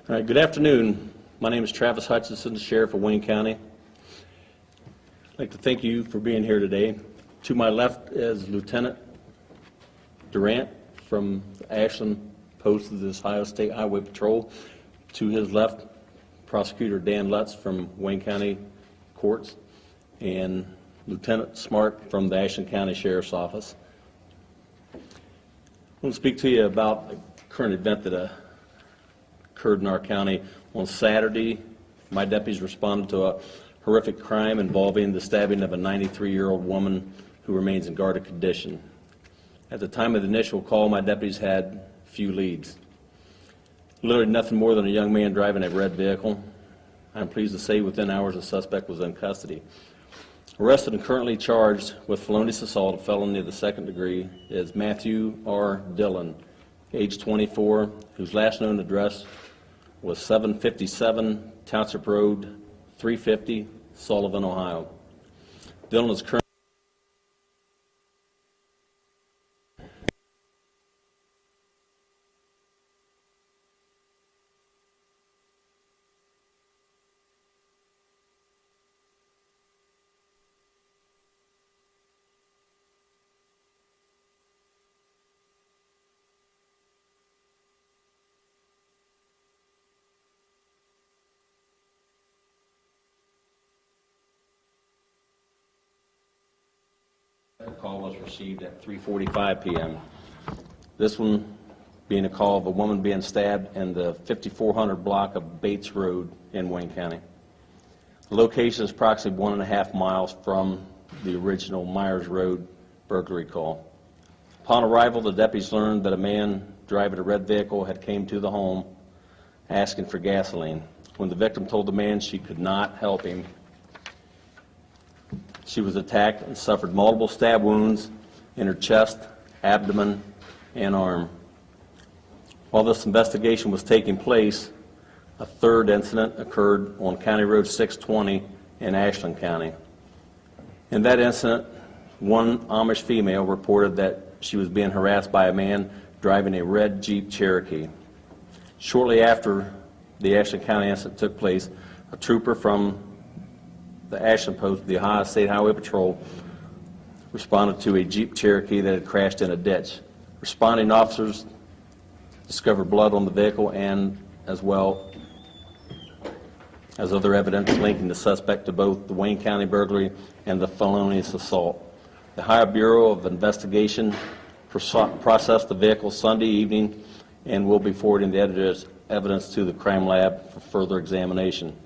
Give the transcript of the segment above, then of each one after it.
All right, good afternoon. My name is Travis Hutchinson, the Sheriff of Wayne County. I'd like to thank you for being here today. To my left is Lieutenant Durant from the Ashland Post of the Ohio State Highway Patrol. To his left, Prosecutor Dan Lutz from Wayne County Courts, and Lieutenant Smart from the Ashland County Sheriff's Office. I want to speak to you about a current event that occurred in our county on Saturday. My deputies responded to a horrific crime involving the stabbing of a 93-year-old woman who remains in guarded condition. At the time of the initial call, my deputies had few leads. Literally nothing more than a young man driving a red vehicle. I'm pleased to say within hours the suspect was in custody. Arrested and currently charged with felonious assault, a felony of the second degree, is Matthew R. Dillon, age 24, whose last known address was 757 Township Road, 350, Sullivan, Ohio. Dillon is currently The call was received at 3:45 p.m. This one being a call of a woman being stabbed in the 5400 block of Bates Road in Wayne County. The location is approximately 1.5 miles from the original Myers Road burglary call. Upon arrival, the deputies learned that a man driving a red vehicle had came to the home asking for gasoline. When the victim told the man she could not help him, she was attacked and suffered multiple stab wounds in her chest, abdomen, and arm. While this investigation was taking place, a third incident occurred on County Road 620 in Ashland County. In that incident, one Amish female reported that she was being harassed by a man driving a red Jeep Cherokee. Shortly after the Ashland County incident took place, a trooper from the Ashland Post, the Ohio State Highway Patrol, responded to a Jeep Cherokee that had crashed in a ditch. Responding officers discovered blood on the vehicle and as well as other evidence linking the suspect to both the Wayne County burglary and the felonious assault. The Ohio Bureau of Investigation processed the vehicle Sunday evening and will be forwarding the evidence to the crime lab for further examination.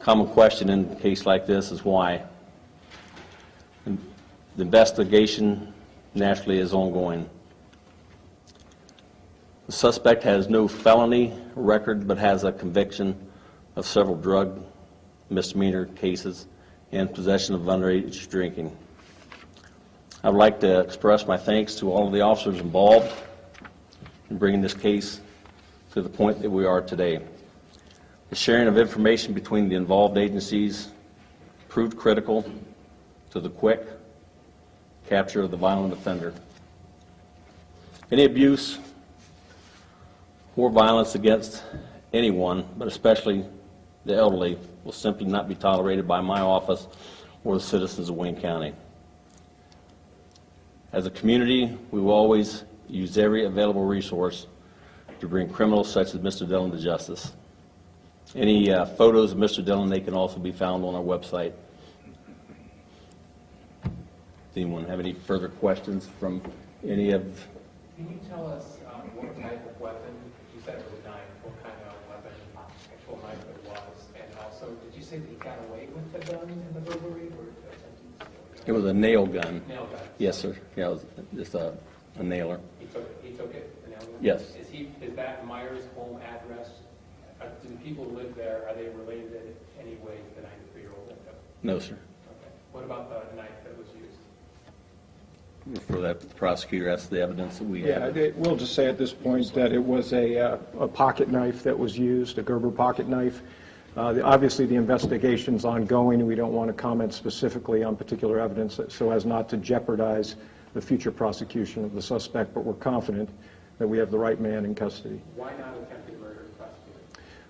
Common question in a case like this is why. The investigation naturally is ongoing. The suspect has no felony record but has a conviction of several drug misdemeanor cases and possession of underage drinking. I would like to express my thanks to all of the officers involved in bringing this case to the point that we are today. The sharing of information between the involved agencies proved critical to the quick capture of the violent offender. Any abuse or violence against anyone, but especially the elderly, will simply not be tolerated by my office or the citizens of Wayne County. As a community, we will always use every available resource to bring criminals such as Mr. Dillon to justice. Any photos of Mr. Dillon, they can also be found on our website. Does anyone have any further questions from any of? Can you tell us what type of weapon, you said it was a knife, what kind of weapon, actual knife it was, and also, did you say that he got away with the gun in the burglary? Or It was a nail gun. Nail gun? Yes, sir. Yeah, it was just a nailer. He took it, the nail gun? Yes. Is that Myers' home address? Do the people who live there, are they related in any way to the 93-year-old victim? No, sir. Okay. What about the knife that was used? For that prosecutor, that's the evidence that we have. We'll just say at this point that it was a pocket knife that was used, a Gerber pocket knife. Obviously, the investigation's ongoing, and we don't want to comment specifically on particular evidence so as not to jeopardize the future prosecution of the suspect, but we're confident that we have the right man in custody. Why not attempted murder, prosecutor?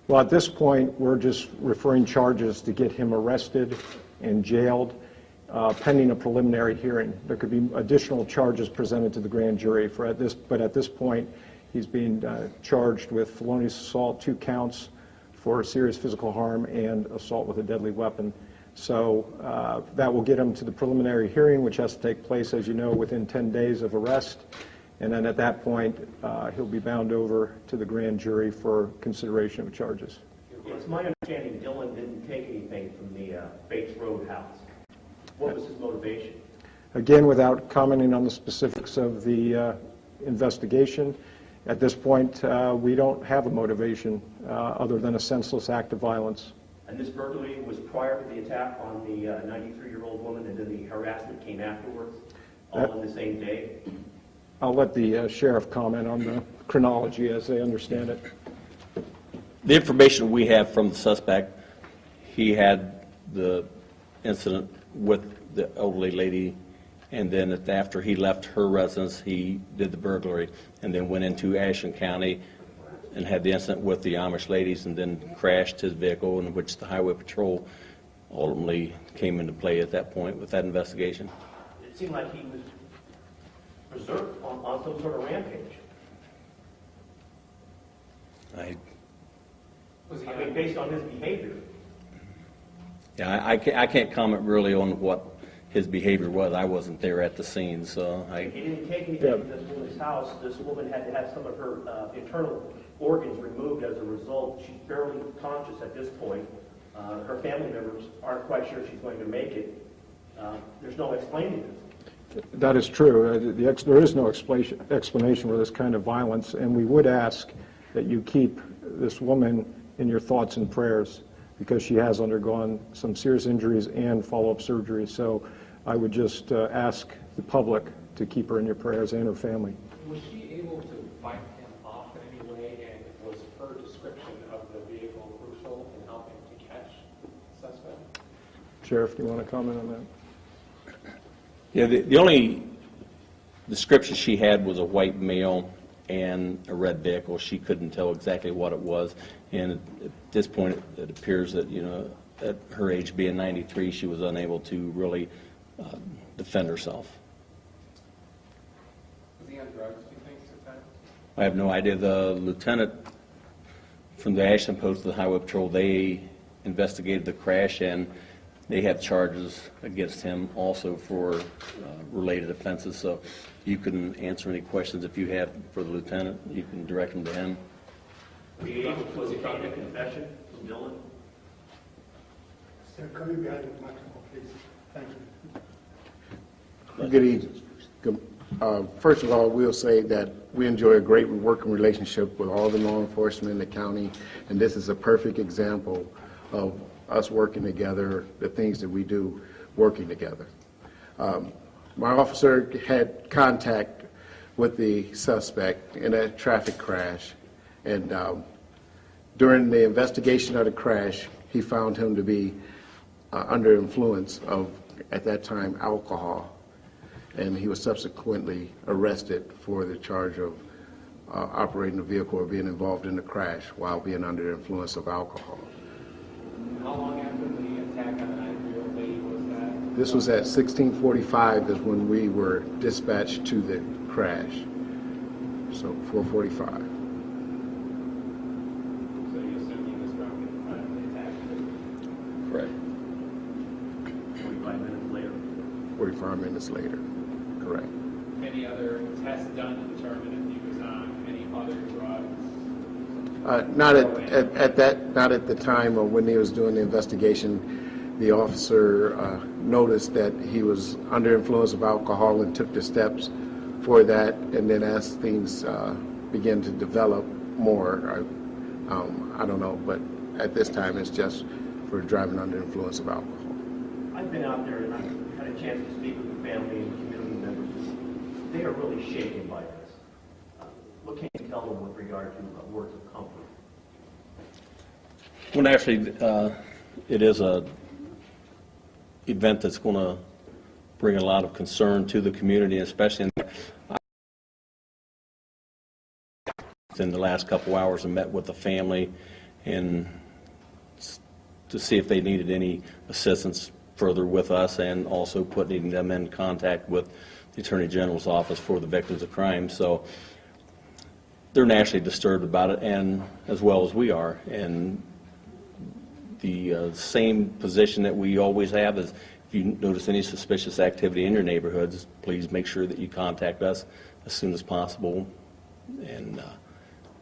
Well, at this point, we're just referring charges to get him arrested and jailed pending a preliminary hearing. There could be additional charges presented to the grand jury but at this point, he's being charged with felonious assault, 2 counts for serious physical harm and assault with a deadly weapon. So that will get him to the preliminary hearing, which has to take place, as you know, within 10 days of arrest. And then at that point, he'll be bound over to the grand jury for consideration of charges. It's my understanding Dylan didn't take anything from the Bates Road house. What was his motivation? Again, without commenting on the specifics of the investigation, at this point, we don't have a motivation other than a senseless act of violence. And this burglary was prior to the attack on the 93-year-old woman, and then the harassment came afterwards, all in the same day? I'll let the sheriff comment on the chronology as they understand it. The information we have from the suspect, he had the incident with the elderly lady, and then after he left her residence, he did the burglary, and then went into Ashland County and had the incident with the Amish ladies, and then crashed his vehicle, in which the Highway Patrol ultimately came into play at that point with that investigation. It seemed like he was reserved on some sort of rampage. Was he I mean, based on his behavior. Yeah, I can't comment really on what his behavior was. I wasn't there at the scene, so If he didn't take anything from this woman's house, this woman had to have some of her internal organs removed as a result. She's barely conscious at this point. Her family members aren't quite sure she's going to make it. There's no explaining this. That is true. There is no explanation for this kind of violence, and we would ask that you keep this woman in your thoughts and prayers because she has undergone some serious injuries and follow-up surgery. So I would just ask the public to keep her in your prayers and her family. Was she able to fight him off in any way, and was her description of the vehicle crucial in helping to catch the suspect? Sheriff, do you want to comment on that? yeah, the only description she had was a white male and a red vehicle. She couldn't tell exactly what it was, and at this point, it appears that, you know, at her age being 93, she was unable to really defend herself. Was he on drugs, do you think, at the time? I have no idea. The lieutenant from the Ashland Post, the Highway Patrol, they investigated the crash, and they have charges against him also for related offenses. So you can answer any questions if you have for the lieutenant. You can direct them to him. Were you able to obtain a confession from Dylan? Sir, come in behind the microphone, please. Thank you. Good evening. First of all, we'll say that we enjoy a great working relationship with all the law enforcement in the county, and this is a perfect example of us working together, the things that we do working together. My officer had contact with the suspect in a traffic crash, and during the investigation of the crash, he found him to be under influence of, at that time, alcohol, and he was subsequently arrested for the charge of operating a vehicle or being involved in the crash while being under the influence of alcohol. How long after the attack on the 93-year-old lady was that? This was at 16:45 is when we were dispatched to the crash, so 4:45. So you assume he was drunk at the time of the attack? Correct. 45 minutes later. 45 minutes later, correct. Any other tests done to determine if he was on any other drugs? Not at the time of when he was doing the investigation. The officer noticed that he was under influence of alcohol and took the steps for that, and then as things began to develop more, I don't know, but at this time it's just for driving under influence of alcohol. I've been out there and I've had a chance to speak with the family and community members. They are really shaken by this. What can you tell them with regard to words of comfort? Well, actually, it is a event that's going to bring a lot of concern to the community, especially in the last couple hours. I met with the family, and to see if they needed any assistance further with us, and also putting them in contact with the Attorney General's office for the victims of crime. So they're naturally disturbed about it, and as well as we are. And the same position that we always have is, if you notice any suspicious activity in your neighborhoods, please make sure that you contact us as soon as possible, and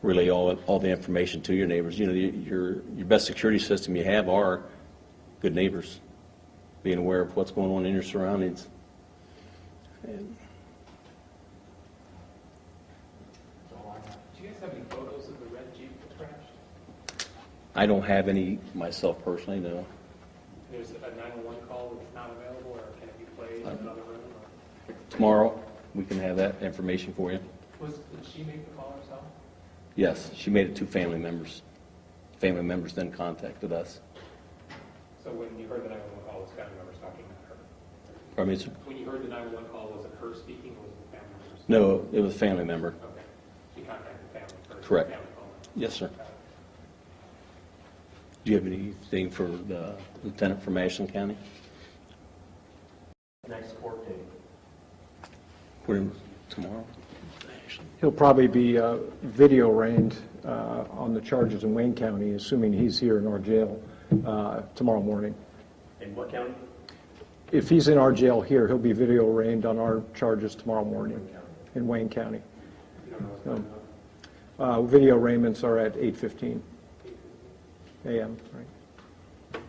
relay all the information to your neighbors. You know, your best security system you have are good neighbors, being aware of what's going on in your surroundings. And Do you guys have any photos of the red Jeep that crashed? I don't have any myself personally, no. There's a 911 call that's not available, or can it be played in another room? Or- Tomorrow, we can have that information for you. Did she make the call herself? Yes, she made it to family members. Family members then contacted us. So when you heard the 911 call, was family members talking to her? Pardon me, sir? When you heard the 911 call, was it her speaking, or was it the family members? No, it was a family member. Okay. She contacted family first. Correct. Family phone number. Yes, sir. Do you have anything for the lieutenant from Ashland County? Next court date. We're tomorrow? He'll probably be video arraigned on the charges in Wayne County, assuming he's here in our jail tomorrow morning. In what county? If he's in our jail here, he'll be video arraigned on our charges tomorrow morning in Wayne County. You don't know what's going on? Video arraignments are at 8:15 a.m., right?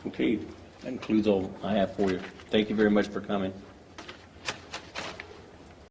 Okay, that includes all I have for you. Thank you very much for coming.